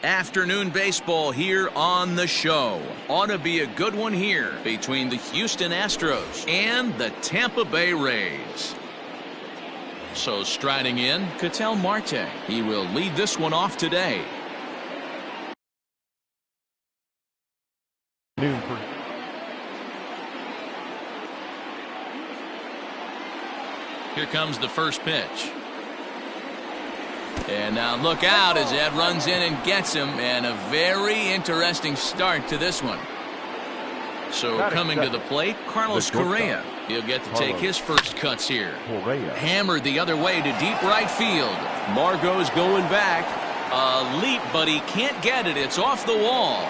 Afternoon baseball here on the show. Ought to be a good one here between the Houston Astros and the Tampa Bay Rays. So striding in, Ketel Marte. He will lead this one off today. Here comes the first pitch. And now look out as Ed runs in and gets him, and a very interesting start to this one. So coming to the plate, Carlos Correa. He'll get to take his first cuts here. Hammered the other way to deep right field. Margot's going back. A leap, but he can't get it. It's off the wall.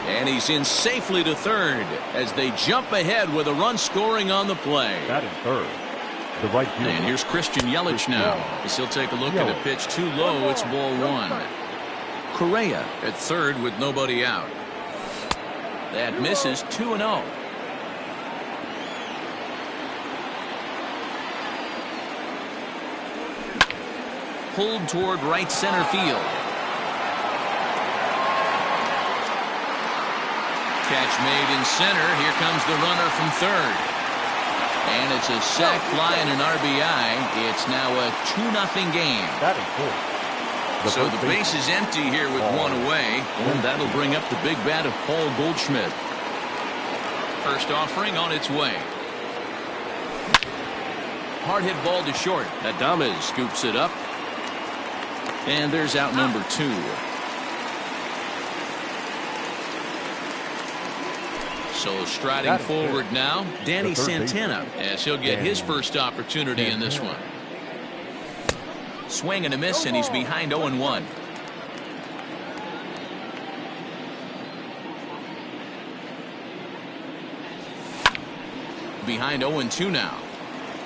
And he's in safely to third as they jump ahead with a run scoring on the play. That is third. The right field. And here's Christian Yelich now as he'll take a look at a pitch too low. It's ball one. Correa at third with nobody out. That misses 2-0. Pulled toward right center field. Catch made in center. Here comes the runner from third. And it's a sac fly and an RBI. It's now a 2-0 game. That is cool. So the base is empty here with one away. And that'll bring up the big bat of Paul Goldschmidt. First offering on its way. Hard hit ball to short. Adames scoops it up. And there's out number 2. So striding forward now, Danny Santana, as he'll get his first opportunity in this one. Swing and a miss, and he's behind 0-1. Behind 0-2 now.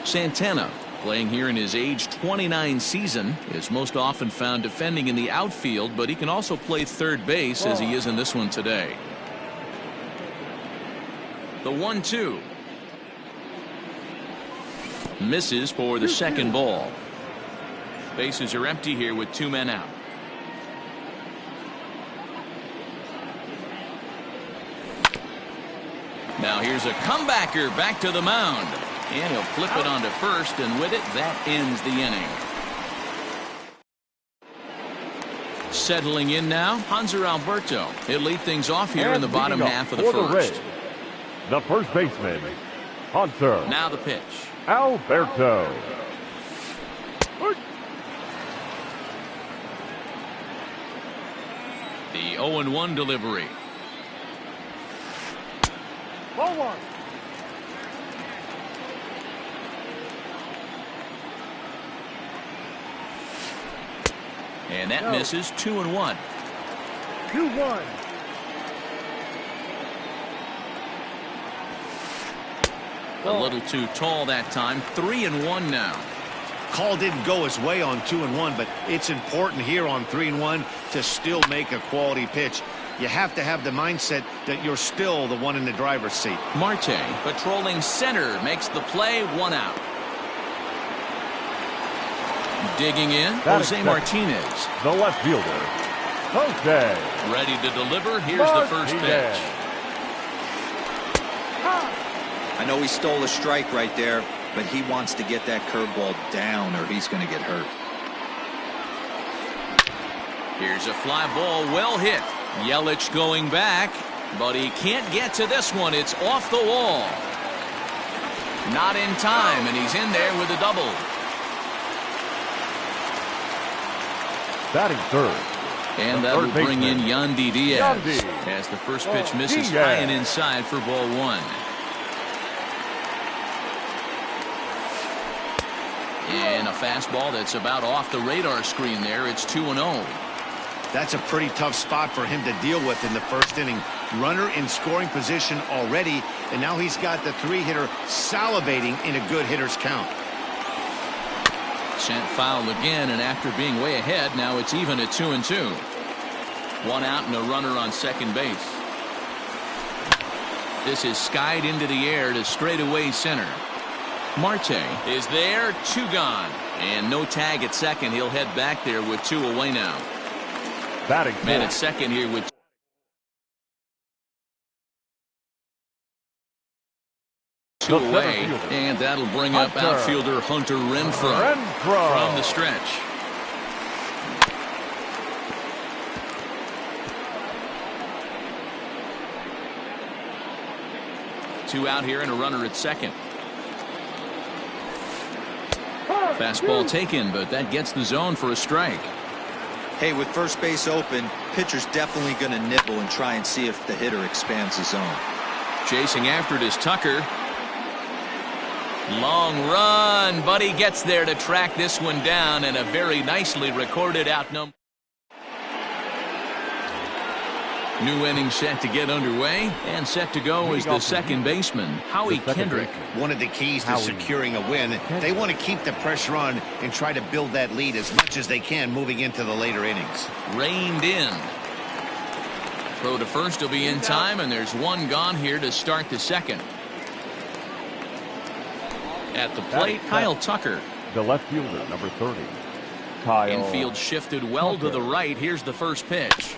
Santana, playing here in his age 29 season, is most often found defending in the outfield, but he can also play third base as he is in this one today. The 1-2. Misses for the second ball. Bases are empty here with 2 men out. Now here's a comebacker back to the mound. And he'll flip it onto first, and with it, that ends the inning. Settling in now, Hanser Alberto. He'll lead things off here in the bottom half of the first. The first baseman, Hanser. Now the pitch. Alberto. The 0-1 delivery. Ball one. And that misses 2-1. 2-1. A little too tall that time. 3-1 now. Call didn't go his way on 2-1, but it's important here on 3-1 to still make a quality pitch. You have to have the mindset that you're still the one in the driver's seat. Marte, patrolling center, makes the play. 1 out. Digging in, Jose Martinez. The left fielder, Jose. Ready to deliver. Here's the first pitch. I know he stole a strike right there, but he wants to get that curveball down or he's going to get hurt. Here's a fly ball, well hit. Yelich going back, but he can't get to this one. It's off the wall. Not in time, and he's in there with a double. Batting third. And that will bring in Yandy Diaz as the first pitch misses high and inside for ball 1. And a fastball that's about off the radar screen there. It's 2-0. That's a pretty tough spot for him to deal with in the first inning. Runner in scoring position already, and now he's got the 3-hitter salivating in a good hitter's count. Sent foul again, and after being way ahead, now it's even at 2-2. 1 out and a runner on second base. This is skied into the air to straightaway center. Marte is there, 2 gone. And no tag at second. He'll head back there with 2 away now. Batting Man at second here with 2 away. And that'll bring up outfielder Hunter Renfroe from the stretch. Two out here and a runner at second. Fastball taken, but that gets the zone for a strike. Hey, with first base open, pitcher's definitely going to nibble and try and see if the hitter expands the zone. Chasing after it is Tucker. Long run, but he gets there to track this one down, and a very nicely recorded out number. New inning set to get underway, and set to go is the second baseman, Howie Kendrick. One of the keys to securing a win, they want to keep the pressure on and try to build that lead as much as they can moving into the later innings. Reined in. Throw to first will be in time, and there's one gone here to start the second. At the plate, Kyle Tucker. The left fielder, number 30. Kyle. Infield shifted well to the right. Here's the first pitch.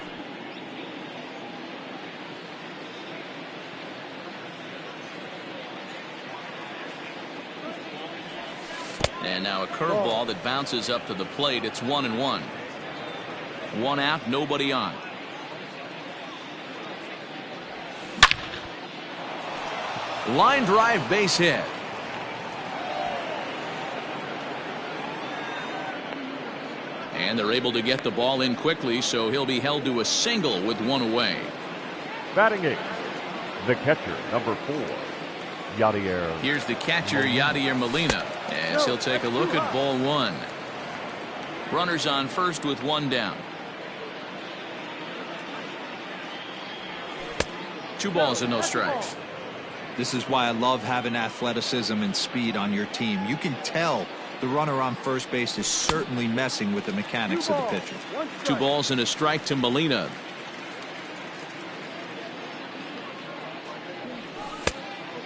And now a curveball that bounces up to the plate. It's 1-1. One out, nobody on. Line drive, base hit. And they're able to get the ball in quickly, so he'll be held to a single with one away. Batting 8. The catcher, number 4. Yadier. Here's the catcher, Yadier Molina, as he'll take a look at ball 1. Runners on first with one down. 2 balls and no strikes. This is why I love having athleticism and speed on your team. You can tell the runner on first base is certainly messing with the mechanics of the pitcher. 2 balls and a strike to Molina.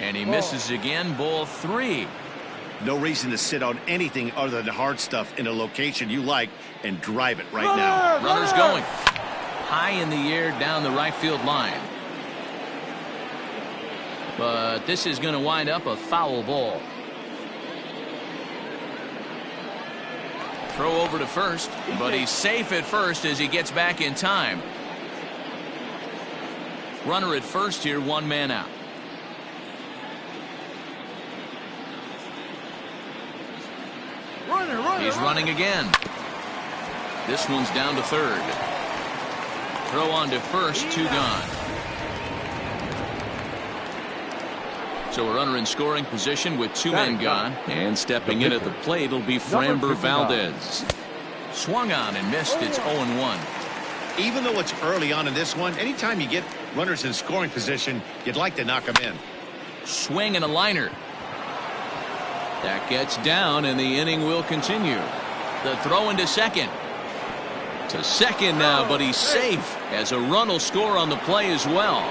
And he misses again, ball 3. No reason to sit on anything other than hard stuff in a location you like and drive it right now. Runner's going. High in the air down the right field line. But this is going to wind up a foul ball. Throw over to first, but he's safe at first as he gets back in time. Runner at first here, 1 man out. He's running again. This one's down to third. Throw on to first, 2 gone. So a runner in scoring position with 2 men gone. And stepping in at the plate will be Framber Valdez. Swung on and missed. It's 0-1. Even though it's early on in this one, anytime you get runners in scoring position, you'd like to knock them in. Swing and a liner. That gets down, and the inning will continue. The throw into second. To second now, but he's safe as a run will score on the play as well.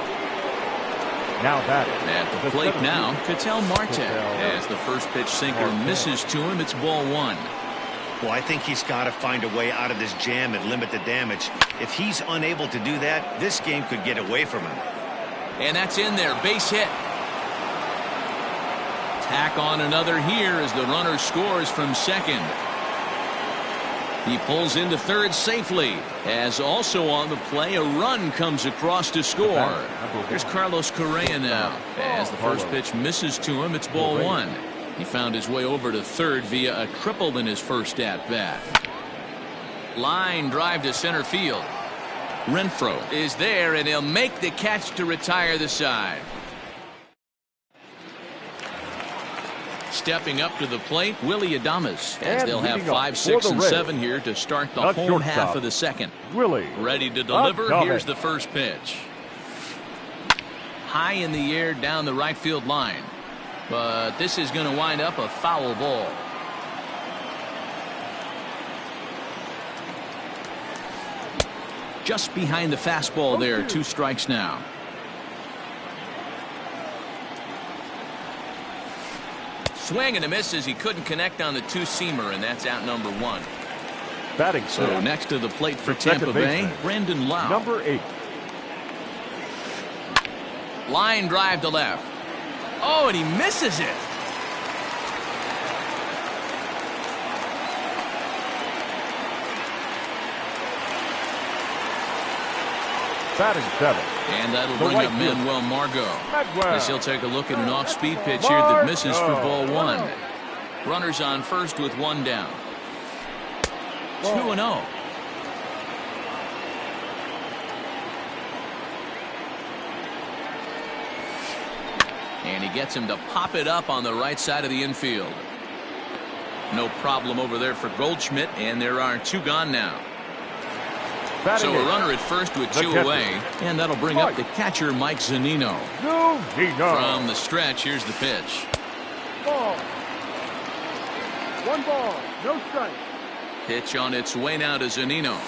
Now batting. At the plate now, Ketel Marte. As the first pitch sinker misses to him, it's ball 1. Well, I think he's got to find a way out of this jam and limit the damage. If he's unable to do that, this game could get away from him. And that's in there, base hit. Tack on another here as the runner scores from second. He pulls into third safely, as also on the play a run comes across to score. Here's Carlos Correa now. As the first pitch misses to him, it's ball 1. He found his way over to third via a triple in his first at-bat. Line drive to center field. Renfroe is there, and he'll make the catch to retire the side. Stepping up to the plate, Willie Adames, as they'll have 5, 6, and 7 here to start the home half of the second. Willie. Ready to deliver. Here's the first pitch. High in the air down the right field line. But this is going to wind up a foul ball. Just behind the fastball there. 2 strikes now. Swing and a miss as he couldn't connect on the two-seamer, and that's out number 1. Batting So fifth, next to the plate for the second Tampa Bay, baseman, Brandon Lau. number 8. Line drive to left. Oh, and he misses it. Batting seventh, And that'll The bring right up fielder, Manuel Margot. Maxwell. As he'll take a look at an off-speed pitch here that misses for ball 1. Runners on first with 1 down. 2-0. And he gets him to pop it up on the right side of the infield. No problem over there for Goldschmidt, and there are 2 gone now. Batting So a eighth, runner at first with the 2 catcher, away, and that'll bring up the catcher, Mike Zunino. Zunino. From the stretch, here's the pitch. Ball. 1 ball, no strike. Pitch on its way now to Zunino.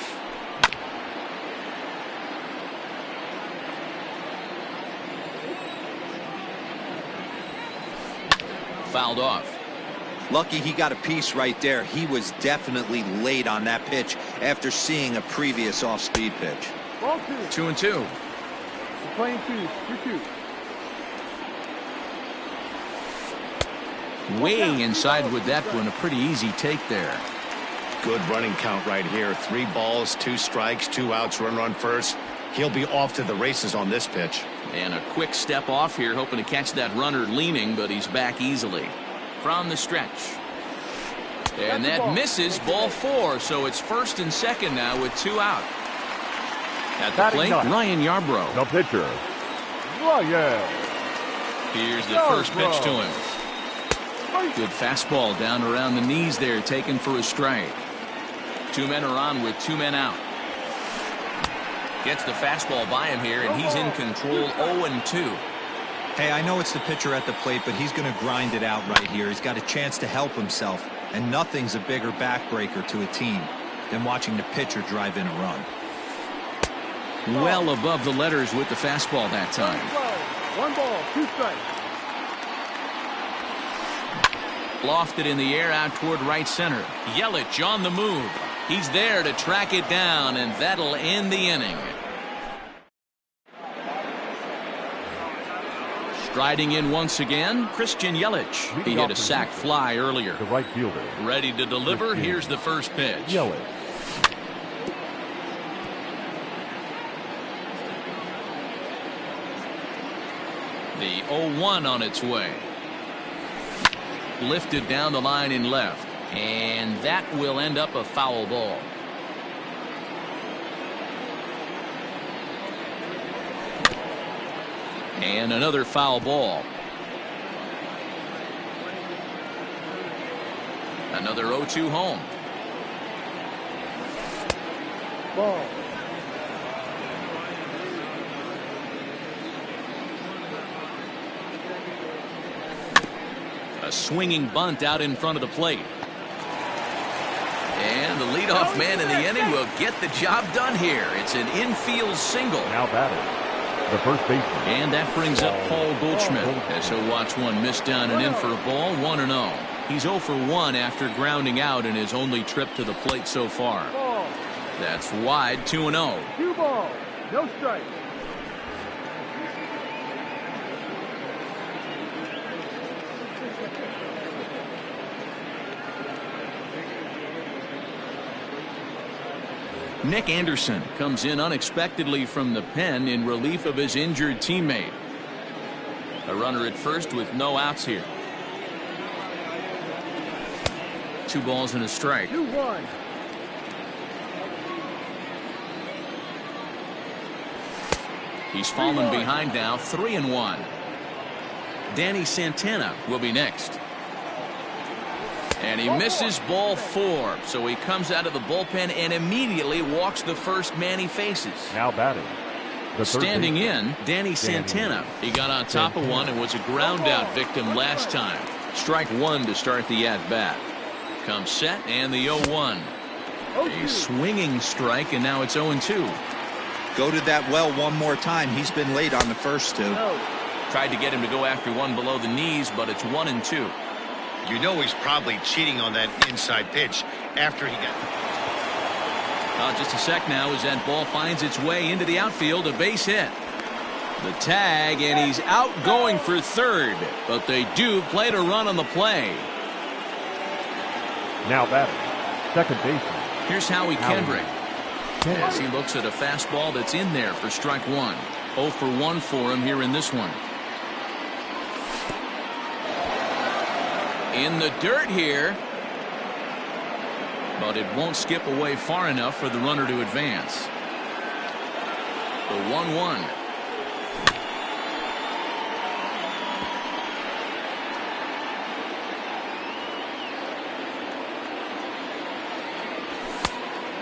Fouled off. Lucky he got a piece right there. He was definitely late on that pitch after seeing a previous off-speed pitch. Ball 2. 2-2. Playing 2-2. Way inside with that one. A pretty easy take there. Good running count right here. 3 balls, 2 strikes, 2 outs, runner on first. He'll be off to the races on this pitch. And a quick step off here, hoping to catch that runner leaning, but he's back easily. From the stretch. And that misses, ball 4, so it's first and second now with 2 out. At the Batting plate, ninth, Ryan Yarbrough. the pitcher, Ryan. Here's the first pitch to him. Good fastball down around the knees there, taken for a strike. 2 men are on with 2 men out. Gets the fastball by him here, and he's in control 0-2. Hey, I know it's the pitcher at the plate, but he's going to grind it out right here. He's got a chance to help himself, and nothing's a bigger backbreaker to a team than watching the pitcher drive in a run. Well above the letters with the fastball that time. 1 ball, 2 strikes. Lofted in the air out toward right center. Yelich on the move. He's there to track it down, and that'll end the inning. Striding in once again, Christian Yelich. He hit a sac fly earlier. The right fielder, Ready to deliver. Here's the first pitch. Yelich. The 0-1 on its way. Lifted down the line in left. And that will end up a foul ball. And another foul ball. Another 0-2 home. Ball. A swinging bunt out in front of the plate. And the leadoff man in the inning will get the job done here. It's an infield single. Now batting, the first baseman. And that brings up Paul Goldschmidt as he'll watch one miss down and in for a ball, 1-0. He's 0 for 1 after grounding out in his only trip to the plate so far. That's wide, 2-0. 2 balls, no strike. Nick Anderson comes in unexpectedly from the pen in relief of his injured teammate. A runner at first with no outs here. 2 balls and a strike. 2-1. He's fallen behind now, 3-1. Danny Santana will be next. And he misses ball 4, so he comes out of the bullpen and immediately walks the first man he faces. Now batting, the third Standing baseman. in, Danny Santana. He got on top of one and was a ground out victim last time. Strike 1 to start the at-bat. Comes set and the 0-1. A swinging strike, and now it's 0-2. Go to that well one more time. He's been late on the first 2. Tried to get him to go after one below the knees, but it's 1-2. You know he's probably cheating on that inside pitch after he got... Just a sec now as that ball finds its way into the outfield, a base hit. The tag, and he's out going for third, but they do play to run on the play. Now batting, second baseman. Here's Howie Kendrick as he looks at a fastball that's in there for strike one. 0 for 1 for him here in this one. In the dirt here, but it won't skip away far enough for the runner to advance. The 1-1.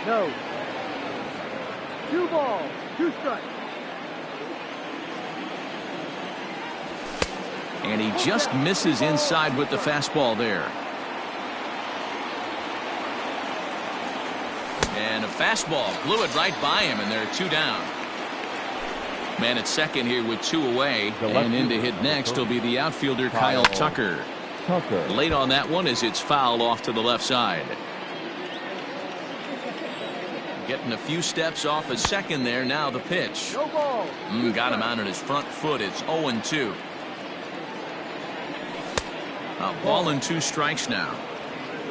No. 2 balls, 2 strikes. And he just misses inside with the fastball there. And a fastball blew it right by him, and there are 2 down. Man at second here with 2 away, and in to hit next will be the outfielder Kyle Tucker. Late on that one as it's fouled off to the left side. Getting a few steps off his second there. Now the pitch. Got him out on his front foot. It's 0-2. A ball and 2 strikes now.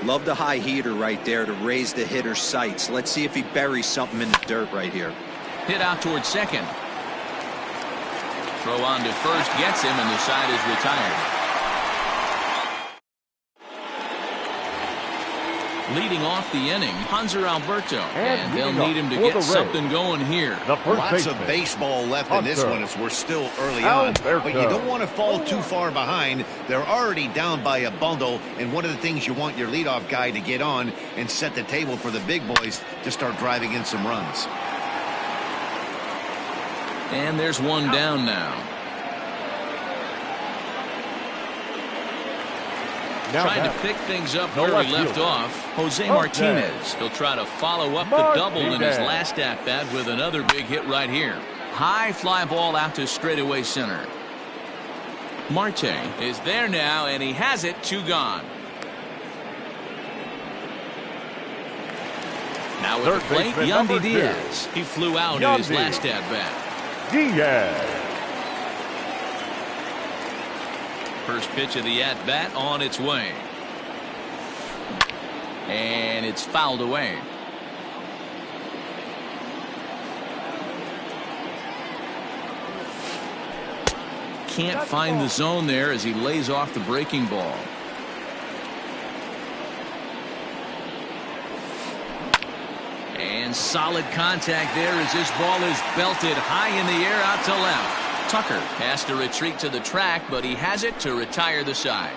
Love the high heater right there to raise the hitter's sights. Let's see if he buries something in the dirt right here. Hit out towards second. Throw on to first gets him, and the side is retired. Leading off the inning, Hanser Alberto, and they'll need him to get something going here. Lots of baseball left in this one as we're still early on, but you don't want to fall too far behind. They're already down by a bundle, and one of the things you want your leadoff guy to get on and set the table for the big boys to start driving in some runs. And there's 1 down now. Trying to pick things up where he left off, Jose Martinez. He'll try to follow up the double in his last at-bat with another big hit right here. High fly ball out to straightaway center. Marte is there now, and he has it. 2 gone. Now with the plate, Yandy Diaz. He flew out in his last at-bat. Diaz. First pitch of the at-bat on its way. And it's fouled away. Can't find the zone there as he lays off the breaking ball. And solid contact there as this ball is belted high in the air out to left. Tucker has to retreat to the track, but he has it to retire the side.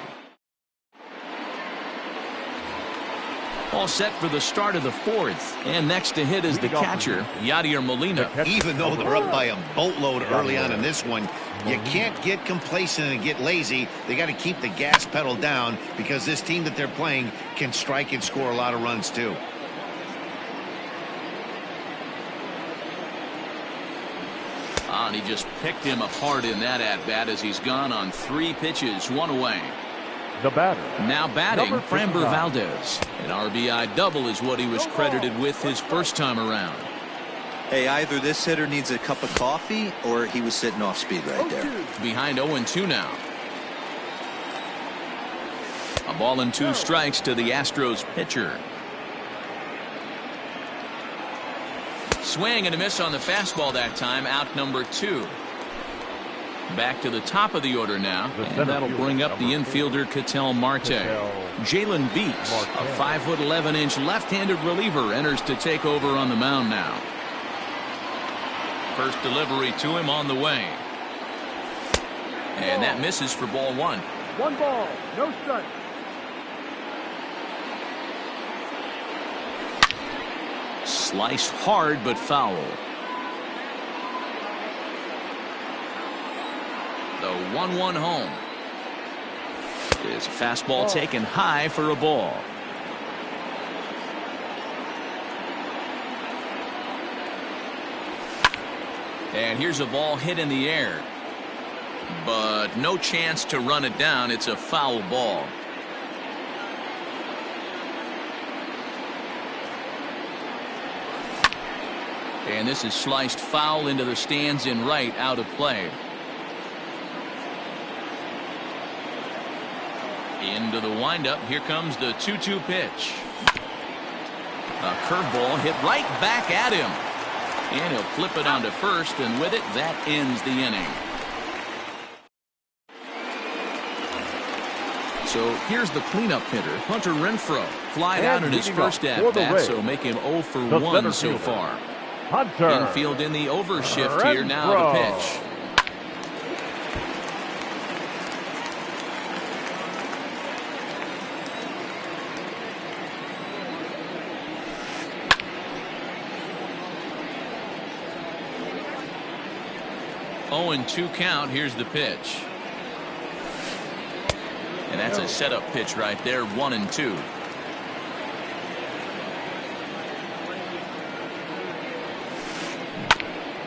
All set for the start of the 4th. And next to hit is the catcher, Yadier Molina. Even though they're up by a boatload early on in this one, you can't get complacent and get lazy. They got to keep the gas pedal down because this team that they're playing can strike and score a lot of runs too. And he just picked him apart in that at-bat as he's gone on 3 pitches, 1 away. The batter. Now batting, Framber Valdez. An RBI double is what he was credited with his first time around. Hey, either this hitter needs a cup of coffee or he was sitting off speed right there. Behind 0-2 now. A ball and 2 strikes to the Astros pitcher. Swing and a miss on the fastball that time, out number 2. Back to the top of the order now, and that'll bring up the infielder Ketel Marte. Jalen Beeks, a 5'11" left-handed reliever, enters to take over on the mound now. First delivery to him on the way. And that misses for ball 1. 1 ball, no strike. Sliced hard but foul. The 1-1 home. Is a fastball taken high for a ball. And here's a ball hit in the air. But no chance to run it down. It's a foul ball. And this is sliced foul into the stands in right, out of play. Into the windup. Here comes the 2-2 pitch. A curveball hit right back at him. And he'll flip it onto first, and with it, that ends the inning. So here's the cleanup hitter, Hunter Renfroe. Flied out in his first at-bat, so make him 0 for 1 so far. Hunter. Infield in the overshift here. Now the pitch. Oh, and 2 count. Here's the pitch. And that's a setup pitch right there. 1-2.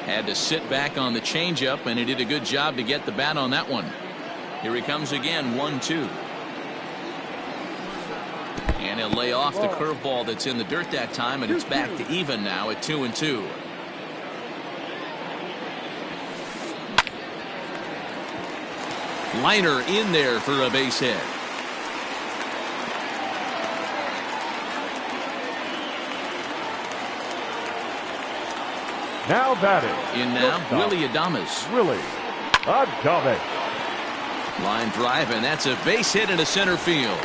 Had to sit back on the changeup, and he did a good job to get the bat on that one. Here he comes again. 1-2. And he'll lay off the curveball that's in the dirt that time, and it's back to even now at 2-2. Liner in there for a base hit. Now batting. In now, Willie Adames. Willie Adames. Line drive, and that's a base hit into center field.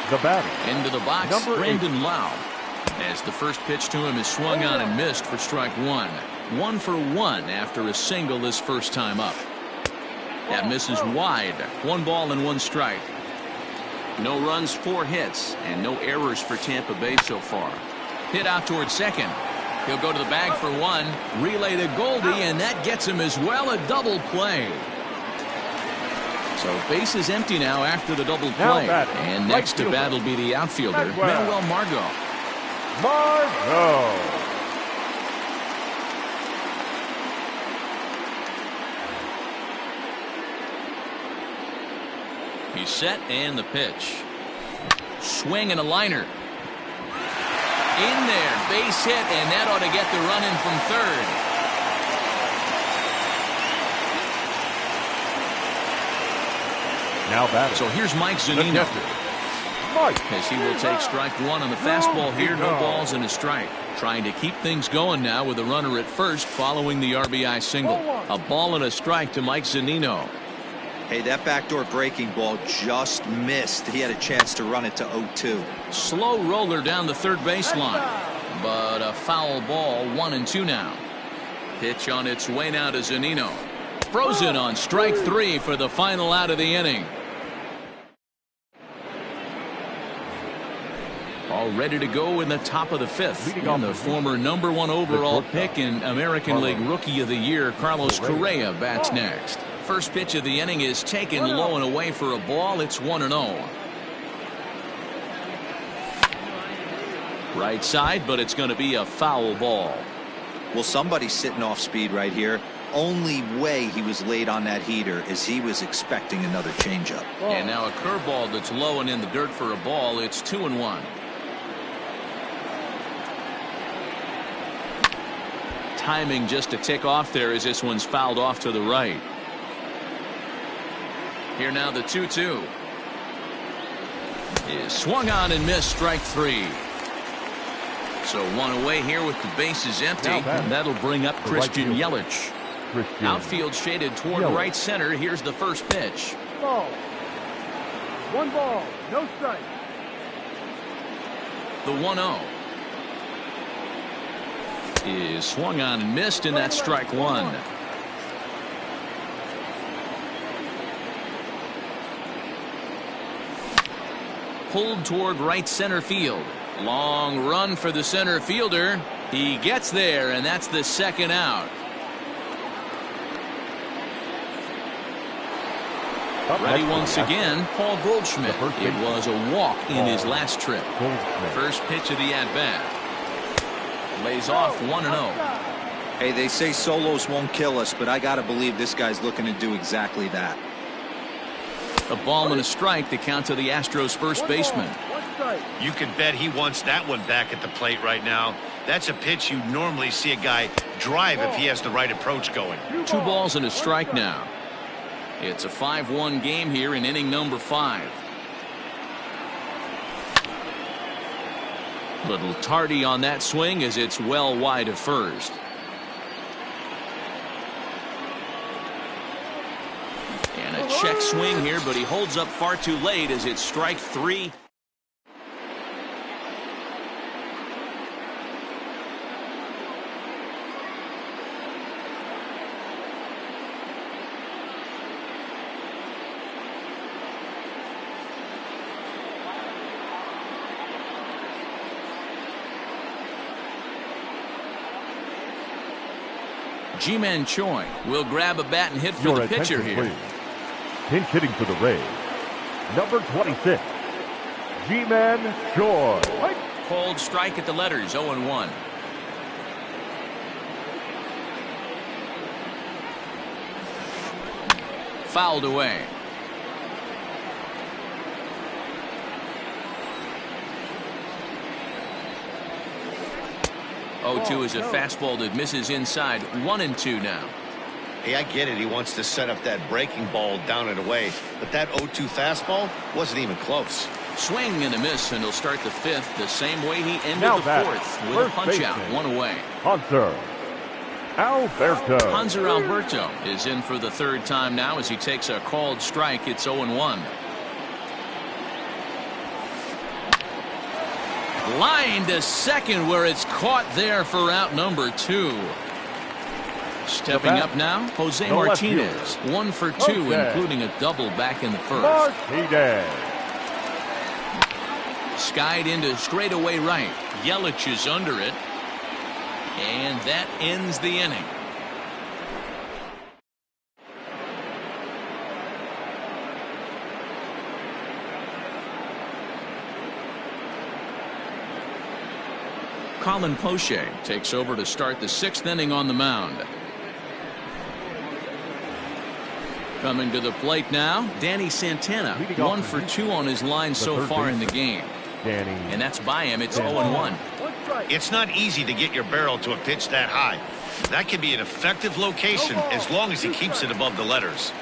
The batter. Into the box, Number Brandon Lau. As the first pitch to him is swung on and missed for strike 1. 1 for 1 after a single this first time up. That misses wide. 1 ball and 1 strike. No runs, 4 hits, and no errors for Tampa Bay so far. Hit out towards second. He'll go to the bag for 1. Relay to Goldie, and that gets him as well. A double play. So base is empty now after the double play. And next to bat will be the outfielder, Manuel Margot. Margot. He's set, and the pitch. Swing and a liner. In there, base hit, and that ought to get the run in from third. Now batting. So here's Mike Zunino. As he will take strike 1 on the fastball here. No balls and a strike. Trying to keep things going now with a runner at first following the RBI single. A ball and a strike to Mike Zunino. Hey, that backdoor breaking ball just missed. He had a chance to run it to 0-2. Slow roller down the third baseline. But a foul ball. 1-2 now. Pitch on its way now to Zunino. Frozen on strike 3 for the final out of the inning. All ready to go in the top of the 5th. And the former #1 overall pick and American League Rookie of the Year, Carlos Correa, bats next. First pitch of the inning is taken low and away for a ball. It's 1-0. Right side, but it's going to be a foul ball. Well, somebody's sitting off speed right here. Only way he was late on that heater is he was expecting another changeup. And now a curveball that's low and in the dirt for a ball. It's 2-1. Timing just to tick off there as this one's fouled off to the right. Here now the 2-2 is swung on and missed. Strike 3. So 1 away here with the bases empty. And that'll bring up Christian Yelich. Outfield shaded toward right center. Here's the first pitch. Ball. 1 ball, no strike. The 1-0 is swung on and missed, and that's strike 1. Pulled toward right center field. Long run for the center fielder. He gets there, and that's the second out. Ready once again, Paul Goldschmidt. It was a walk in his last trip. First pitch of the at-bat. Lays off 1-0. Hey, they say solos won't kill us, but I got to believe this guy's looking to do exactly that. A ball and a strike to count to the Astros first baseman. You can bet he wants that one back at the plate right now. That's a pitch you normally see a guy drive if he has the right approach going. 2 balls and a strike now. It's a 5-1 game here in inning number 5. Little tardy on that swing as it's well wide of first. And a check swing here, but he holds up far too late as it's strike 3. Ji-Man Choi will grab a bat and hit for the pitcher here. Please. Pinch hitting for the Rays. Number 26, Ji-Man Choi. Cold strike at the letters, 0-1. Fouled away. Oh, is a fastball that misses inside. 1-2 now. Hey, I get it. He wants to set up that breaking ball down and away. But that 0-2 fastball wasn't even close. Swing and a miss, and he'll start the 5th the same way he ended Now the back, 4th with a punch out. 1 away. Hanser Alberto. Hanser Alberto is in for the 3rd time now as he takes a called strike. It's 0-1. Line to second where it's caught there for out number 2. Stepping up now, Jose Martinez. 1 for 2, including a double back in the 1st. Martinez. Skied into straightaway right. Yelich is under it. And that ends the inning. Colin Poche takes over to start the 6th inning on the mound. Coming to the plate now, Danny Santana. 1 for 2 on his line so far in the game. And that's by him. It's 0-1. It's not easy to get your barrel to a pitch that high. That can be an effective location as long as he keeps it above the letters.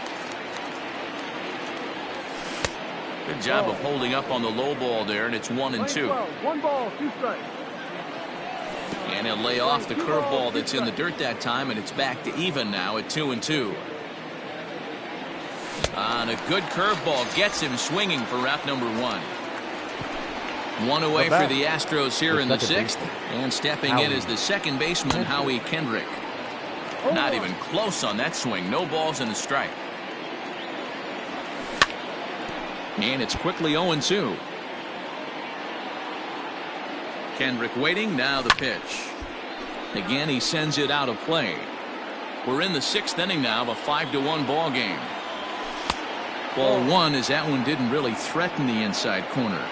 Good job of holding up on the low ball there, and it's 1-2. 1 ball, 2 strikes. And he'll lay off the curveball that's in the dirt that time, and it's back to even now at 2-2. And a good curveball gets him swinging for route number 1. 1 away for the Astros here in the 6th. And stepping in is the second baseman, Howie Kendrick. Not even close on that swing. No balls and a strike. And it's quickly 0-2. Kendrick waiting. Now the pitch. Again, he sends it out of play. We're in the 6th inning now of a 5-1 ball game. Ball 1 as that one didn't really threaten the inside corner.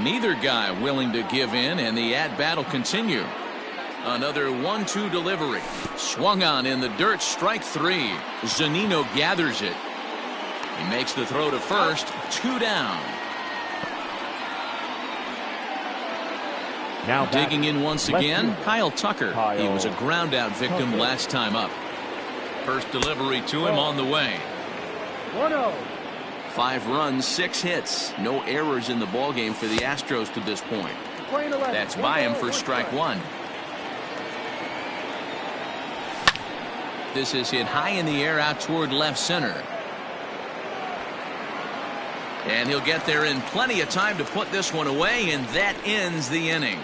Neither guy willing to give in, and the at-bat will continue. Another 1-2 delivery. Swung on in the dirt. Strike 3. Zunino gathers it. He makes the throw to first. 2 down. Now digging in once again, Kyle Tucker. He was a ground-out victim last time up. First delivery to him on the way. 1-0. 5 runs, 6 hits. No errors in the ballgame for the Astros to this point. That's by him for strike 1. This is hit high in the air out toward left center. And he'll get there in plenty of time to put this one away, and that ends the inning.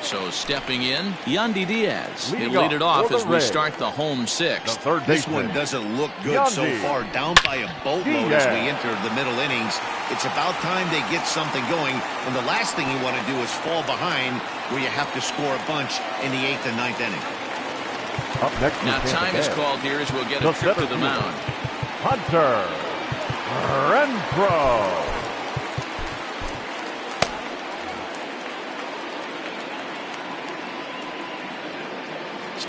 So stepping in, Yandy Diaz. He'll lead it off as we start the home 6th. This one doesn't look good so far. Down by a boatload as we enter the middle innings. It's about time they get something going. And the last thing you want to do is fall behind where you have to score a bunch in the 8th and 9th inning. Up next, now time is called here as we'll get a trip to the mound. Hunter Renfroe.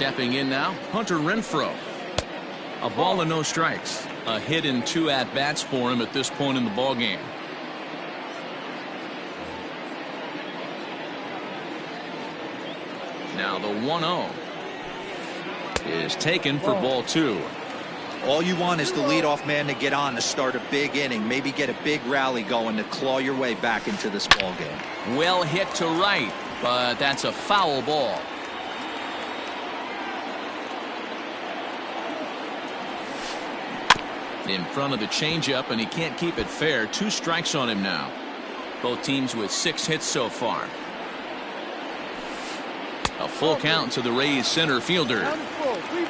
Stepping in now, Hunter Renfroe. A ball and no strikes. A hit and 2 at-bats for him at this point in the ballgame. Now the 1-0 is taken for ball 2. All you want is the leadoff man to get on to start a big inning, maybe get a big rally going to claw your way back into this ball game. Well hit to right, but that's a foul ball. In front of the changeup, and he can't keep it fair. 2 strikes on him now. Both teams with 6 hits so far. A full count to the Rays center fielder.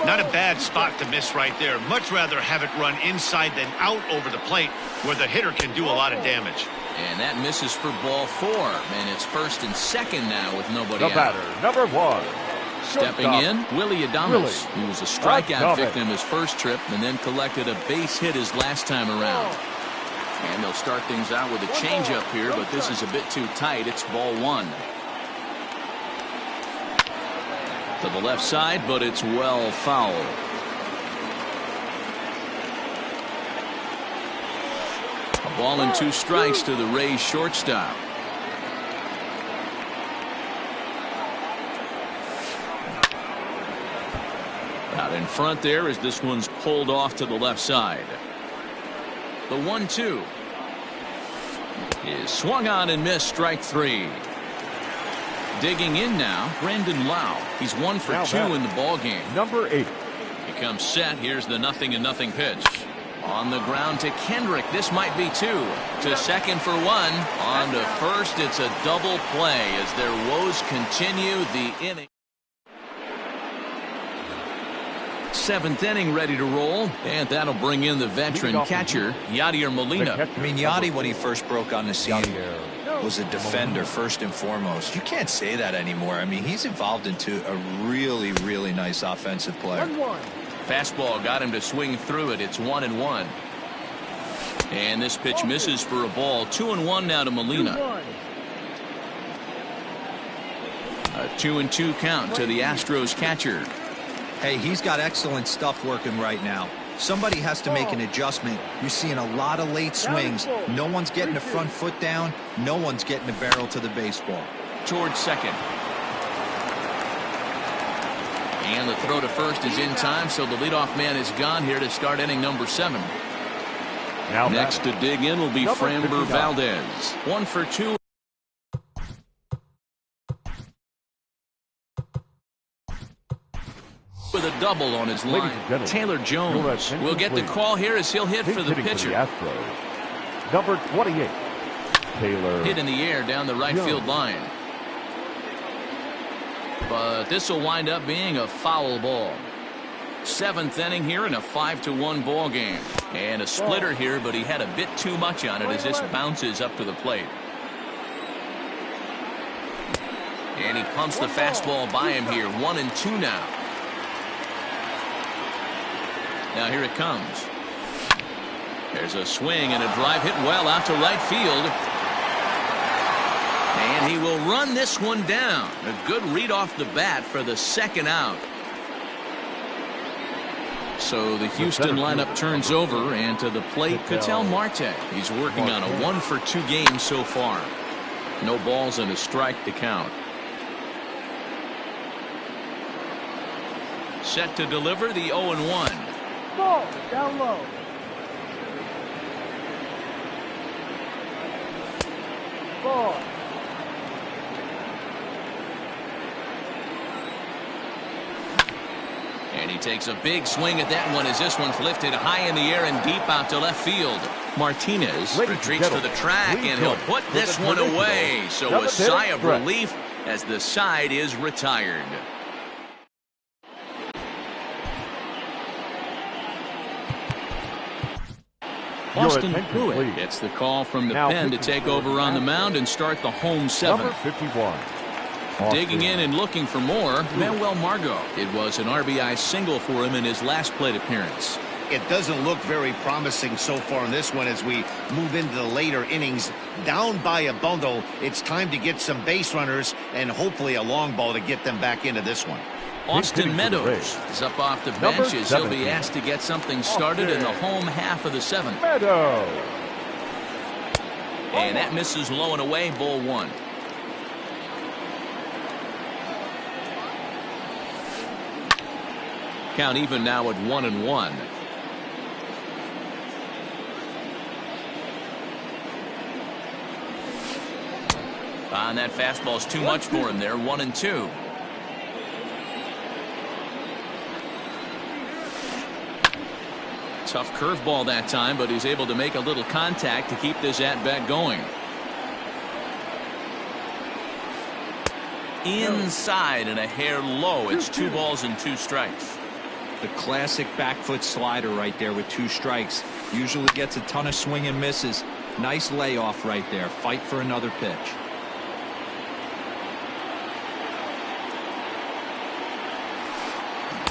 Not a bad spot to miss right there. Much rather have it run inside than out over the plate where the hitter can do a lot of damage. And that misses for ball 4. And it's first and second now with nobody The out. batter, number 1. Stepping in, Willie Adames, who was a strikeout victim his first trip and then collected a base hit his last time around. And they'll start things out with a changeup here, but this is a bit too tight. It's ball 1. To the left side, but it's well foul. A ball and 2 strikes to the Rays shortstop. Out in front there as this one's pulled off to the left side. The 1-2 is swung on and missed, strike 3. Digging in now, Brandon Lau. He's 1 for 2 in the ball game. Number 8. He comes set. Here's the 0-0 pitch. On the ground to Kendrick. This might be 2. To second for 1. On to first. It's a double play as their woes continue the inning. 7th inning ready to roll, and that'll bring in the veteran catcher, Yadier Molina. I mean, Yadi, when he first broke on the scene, was a defender first and foremost. You can't say that anymore. I mean, he's evolved into a really, really nice offensive player. Fastball got him to swing through it. It's 1-1. And this pitch misses for a ball. 2-1 now to Molina. A 2-2 count to the Astros catcher. Hey, he's got excellent stuff working right now. Somebody has to make an adjustment. You're seeing a lot of late swings. No one's getting the front foot down. No one's getting the barrel to the baseball. Towards second. And the throw to first is in time, so the leadoff man is gone here to start inning number 7. Now next to dig in will be Framber Valdez. 1 for 2. With a double on his line. Taylor Jones will get the call here as he'll hit for the pitcher. Number 28. Taylor. Hit in the air down the right field line. But this will wind up being a foul ball. 7th inning here in a 5-1 ball game. And a splitter here, but he had a bit too much on it as this bounces up to the plate. And he pumps the fastball by him here. 1-2 now. Now here it comes. There's a swing and a drive hit well out to right field. And he will run this one down. A good read off the bat for the second out. So the Houston lineup turns over, and to the plate, Ketel Marte. He's working on a 1 for 2 game so far. No balls and a strike to count. Set to deliver the 0-1. Ball down low. Ball. And he takes a big swing at that one as this one's lifted high in the air and deep out to left field. Martinez retreats to the track, and he'll put this one away. So a sigh of relief as the side is retired. Austin Pruitt gets the call from the pen to take over on the mound and start the home 7th. Number 51. Digging in and looking for more, Manuel Margot. It was an RBI single for him in his last plate appearance. It doesn't look very promising so far in this one as we move into the later innings. Down by a bundle, it's time to get some base runners and hopefully a long ball to get them back into this one. Austin Meadows is up off the bench as he'll be asked to get something started in the home half of the seventh. Meadows. And that misses low and away, ball one. Count even now at 1-1. And that fastball's too much for him there. 1-2. Tough curveball that time, but he's able to make a little contact to keep this at-bat going. Inside and a hair low. It's 2 balls and 2 strikes. The classic back foot slider right there with 2 strikes. Usually gets a ton of swing and misses. Nice layoff right there. Fight for another pitch.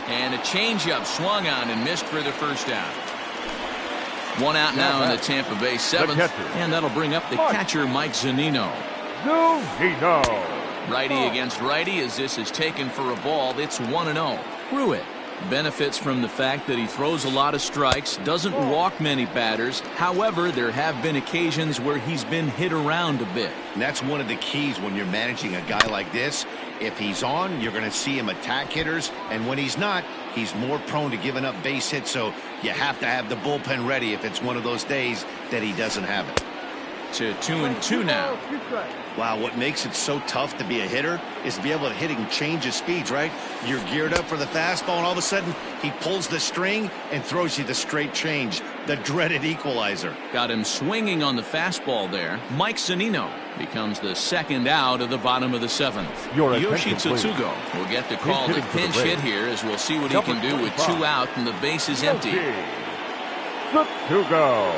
And a changeup swung on and missed for the first out. 1 out now in the Tampa Bay 7th. And that'll bring up the catcher, Mike Zunino. Righty against righty as this is taken for a ball. It's 1-0. Pruitt benefits from the fact that he throws a lot of strikes, doesn't walk many batters. However, there have been occasions where he's been hit around a bit. And that's one of the keys when you're managing a guy like this. If he's on, you're going to see him attack hitters, and when he's not, he's more prone to giving up base hits, so you have to have the bullpen ready if it's one of those days that he doesn't have it. To 2-2 now. Wow, what makes it so tough to be a hitter is to be able to hit and change his speeds, right? You're geared up for the fastball, and all of a sudden, he pulls the string and throws you the straight change, the dreaded equalizer. Got him swinging on the fastball there. Mike Zunino becomes the 2nd out of the bottom of the 7th. Yoshi Tsutsugo will get the call to pinch hit here, as we'll see what he can do with 2 out and the base is empty. Tsutsugo.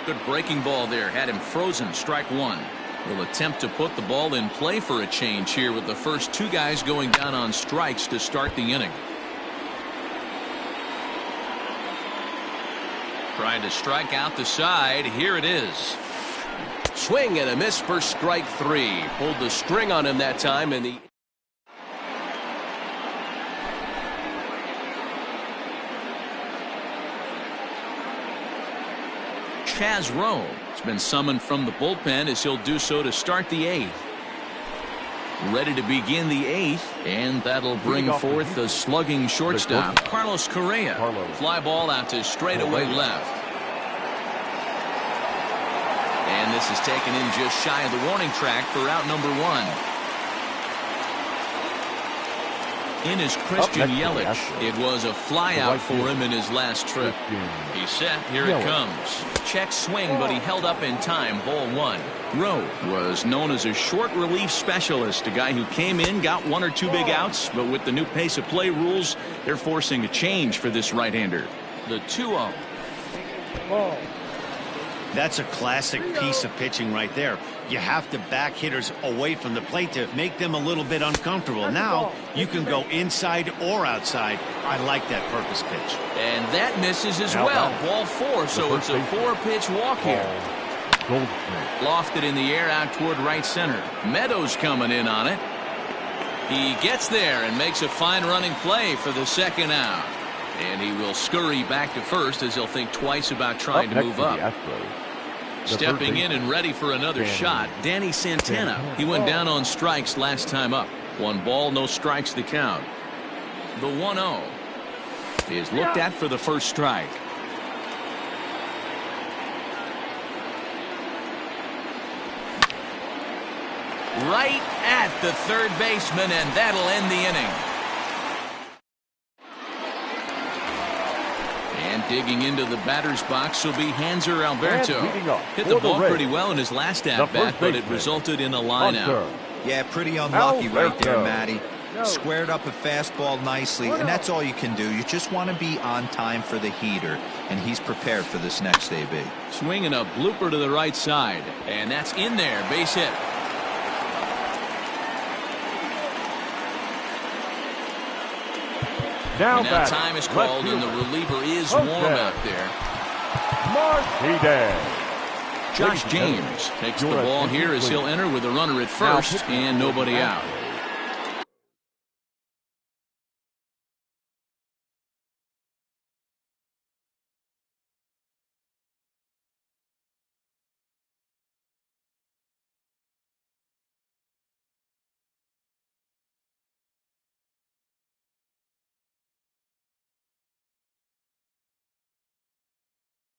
Good breaking ball there. Had him frozen. Strike 1. Will attempt to put the ball in play for a change here with the first 2 guys going down on strikes to start the inning. Trying to strike out the side. Here it is. Swing and a miss for strike 3. Pulled the string on him that time, and the Chaz Rowe has been summoned from the bullpen as he'll do so to start the 8th. Ready to begin the 8th, and that'll bring forth the slugging shortstop, Carlos Correa. Fly ball out to straightaway left. And this is taken in just shy of the warning track for out number 1. In is Christian Yelich. It was a fly out for him in his last trip. He's set. Here it comes. Check swing, but he held up in time. Ball 1. Rowe was known as a short relief specialist, a guy who came in, got 1 or 2 big outs, but with the new pace of play rules, they're forcing a change for this right-hander. The 2-0. That's a classic piece of pitching right there. You have to back hitters away from the plate to make them a little bit uncomfortable. Now you can go inside or outside. I like that purpose pitch. And that misses as well. Ball 4, so it's a 4-pitch walk here. Lofted in the air out toward right center. Meadows coming in on it. He gets there and makes a fine running play for the 2nd out. And he will scurry back to first as he'll think twice about trying to move up. Stepping in and ready for another shot, Danny Santana. He went down on strikes last time up. 1 ball, no strikes the count. The 1-0 is looked at for the first strike. Right at the 3rd baseman, and that'll end the inning. And digging into the batter's box will be Hanser Alberto. Hit the ball pretty well in his last at-bat, but it resulted in a line-out. Yeah, pretty unlucky right there, Matty. Squared up a fastball nicely, and that's all you can do. You just want to be on time for the heater, and he's prepared for this next AB. Swinging a blooper to the right side, and that's in there. Base hit. Now time is called, and the reliever is warm out there. Martinez. Josh James takes the ball here as he'll enter with a runner at first and nobody out.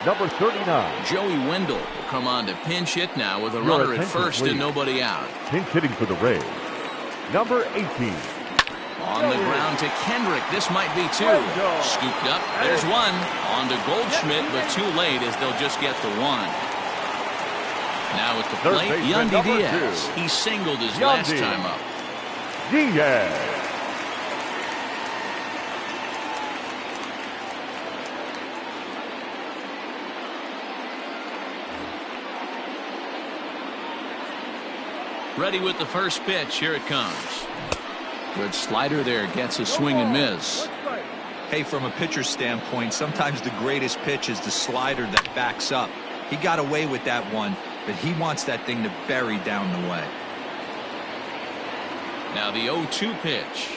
Number 39. Joey Wendell will come on to pinch hit now with a runner at first and nobody out. Pinch hitting for the Rays. Number 18. On the ground to Kendrick. This might be two. Scooped up. There's one. On to Goldschmidt, but too late as they'll just get the one. Now at the plate, Yandy Diaz. He singled his last time up. Diaz. Ready with the first pitch. Here it comes. Good slider there. Gets a swing and miss. Hey, from a pitcher's standpoint, sometimes the greatest pitch is the slider that backs up. He got away with that one, but he wants that thing to bury down the way. Now the 0-2 pitch.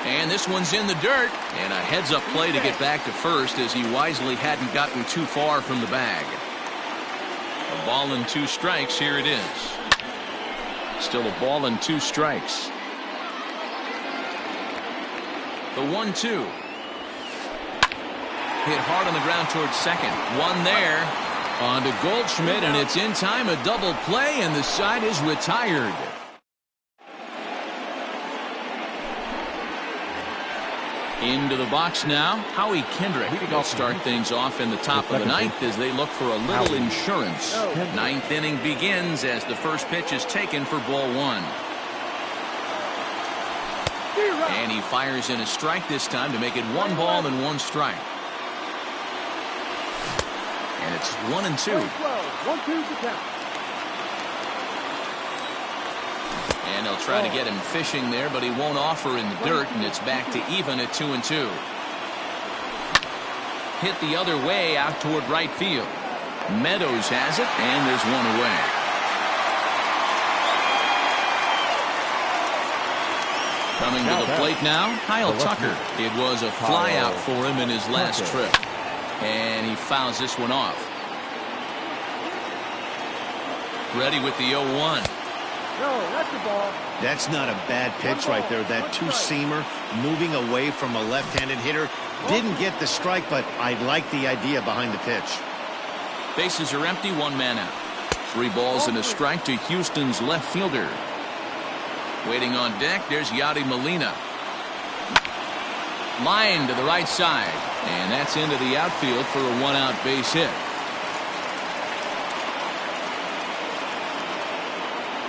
And this one's in the dirt. And a heads-up play to get back to first as he wisely hadn't gotten too far from the bag. A ball and 2 strikes. Here it is. Still a ball and 2 strikes. The 1-2. Hit hard on the ground towards second. One there. On to Goldschmidt, and it's in time. A double play, and the side is retired. Into the box now. Howie Kendrick will start things off in the top of the 9th as they look for a little insurance. 9th inning begins as the first pitch is taken for ball 1. And he fires in a strike this time to make it 1 ball and 1 strike. And it's 1-2. And they'll try to get him fishing there, but he won't offer in the dirt, and it's back to even at 2-2. Hit the other way out toward right field. Meadows has it, and there's one away. Coming to the plate now, Kyle Tucker. It was a flyout for him in his last trip. And he fouls this one off. Ready with the 0-1. No, that's the ball. That's not a bad pitch right there. That two-seamer moving away from a left-handed hitter. Didn't get the strike, but I like the idea behind the pitch. Bases are empty, 1 man out. 3 balls and a strike to Houston's left fielder. Waiting on deck, there's Yadi Molina. Line to the right side, and that's into the outfield for a 1-out base hit.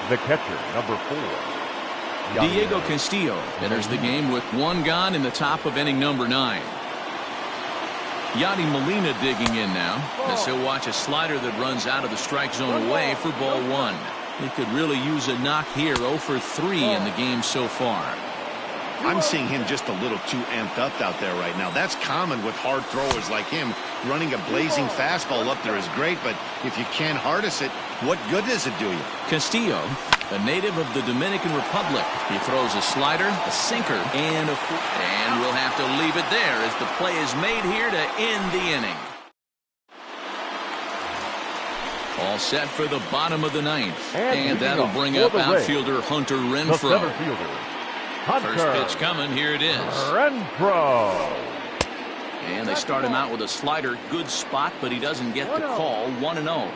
The catcher, number 4. Diego Castillo enters the game with 1 gone in the top of inning number 9. Yadi Molina digging in now as he'll watch a slider that runs out of the strike zone away for ball 1. He could really use a knock here. 0 for 3 in the game so far. I'm seeing him just a little too amped up out there right now. That's common with hard throwers like him. Running a blazing fastball up there is great, but if you can't harness it, what good does it do you? Castillo, a native of the Dominican Republic. He throws a slider, a sinker, and we'll have to leave it there as the play is made here to end the inning. All set for the bottom of the 9th. And that'll bring up outfielder Hunter Renfroe. First pitch coming. Here it is. Renfroe. And they start him out with a slider. Good spot, but he doesn't get the call. 1-0.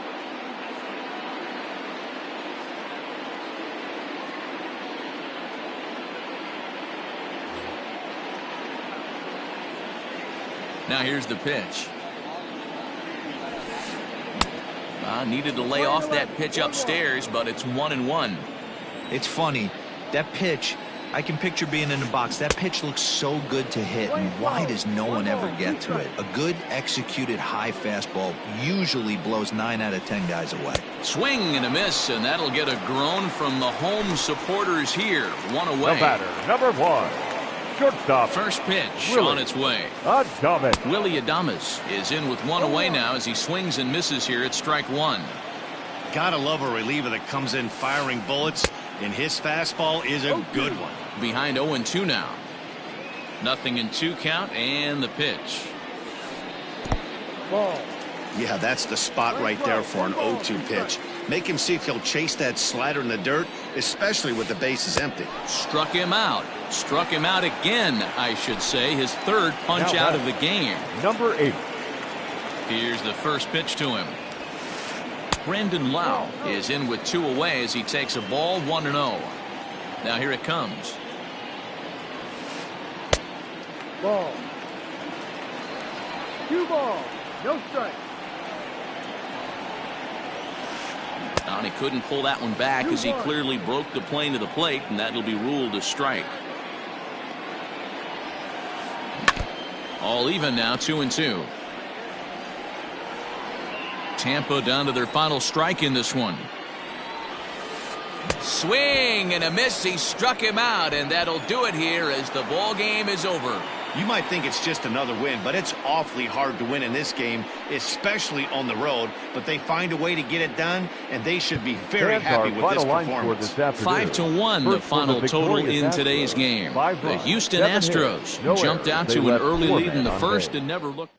Now here's the pitch. Needed to lay off that pitch upstairs, but it's 1-1. It's funny. That pitch, I can picture being in the box. That pitch looks so good to hit, and why does no one ever get to it? A good executed high fastball usually blows 9 out of 10 guys away. Swing and a miss, and that'll get a groan from the home supporters here. One away. The batter, number 1, shortstop. First pitch Willie on its way. Adames. Willie Adames is in with one away now as he swings and misses here at strike 1. Gotta love a reliever that comes in firing bullets, and his fastball is a good one. Behind 0-2 now. 0-2 count, and the pitch. Ball. Yeah, that's the spot right there for an 0-2 pitch. Make him see if he'll chase that slider in the dirt, especially with the bases empty. Struck him out. Struck him out again, I should say. His third punch Now out of the game. Number 8. Here's the first pitch to him. Brandon Lau is in with 2 away as he takes a ball 1-0. Now here it comes. Ball. 2 balls. No strike. And he couldn't pull that one back as he clearly broke the plane to the plate, and that'll be ruled a strike. All even now, 2-2. Tampa down to their final strike in this one. Swing and a miss. He struck him out, and that'll do it here as the ball game is over. You might think it's just another win, but it's awfully hard to win in this game, especially on the road. But they find a way to get it done, and they should be very happy with this performance. 5-1 the final total in today's game. The Houston Astros jumped out to an early lead in the first and never looked